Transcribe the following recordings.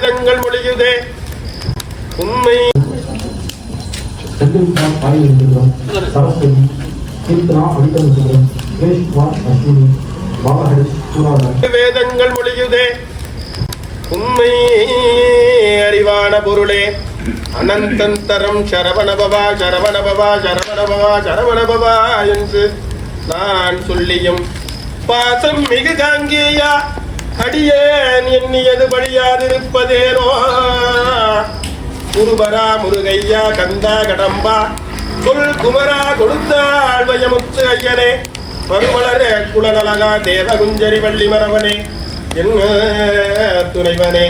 வேதங்கள் மொழியுதே உண்மை வேதங்கள் மொழியுதே உண்மை அறிவான பொருளே அனந்தந்தரம் சரவணபவா சரவணபவா சரவணபவா சரவணபவா என்று நான் சொல்லியும் பாசம் மிகு காங்கேயா அடியேன் எண்ணியது வழியாதிருப்பதேனோ குருபரா முருகையா கந்தா கடம்பா சொல் குமரா கொடுத்தாள் வயமுத்து ஐயனே பருவளர குலநலகா தேவகுஞ்சரி வள்ளி மரவனே என்ன துணைவனே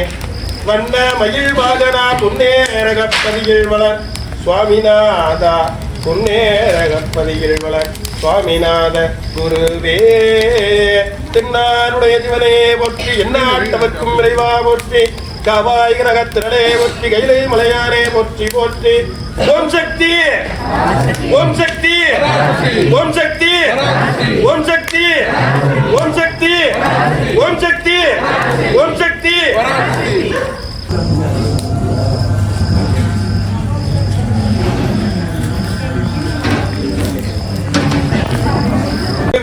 வண்ண மயில் வாகனா பொன்னேரகப்பதியில் வளர் சுவாமிநாதா பொன்னேரகப்பதியில் வளர் சுவாமிநாத குருவே தென்னாருடைய ஜீவனே போற்றி என்னாட்டவர்க்கும் விரைவா போற்றி காவாய் கிரகத்திரளே போற்றி கைலை மலையானே போற்றி போற்றி ஓம் சக்தி ஓம் சக்தி ஓம் சக்தி ஓம் சக்தி ஓம் சக்தி ஓம் சக்தி ஓம் சக்தி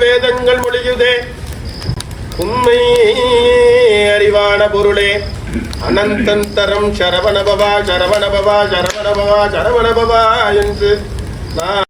வேதங்கள் மொழியுதே உண்மை அறிவான பொருளே அனந்தந்தரம் சரவணபவா சரவணபவா சரவணபவா சரவணபவா என்று நான்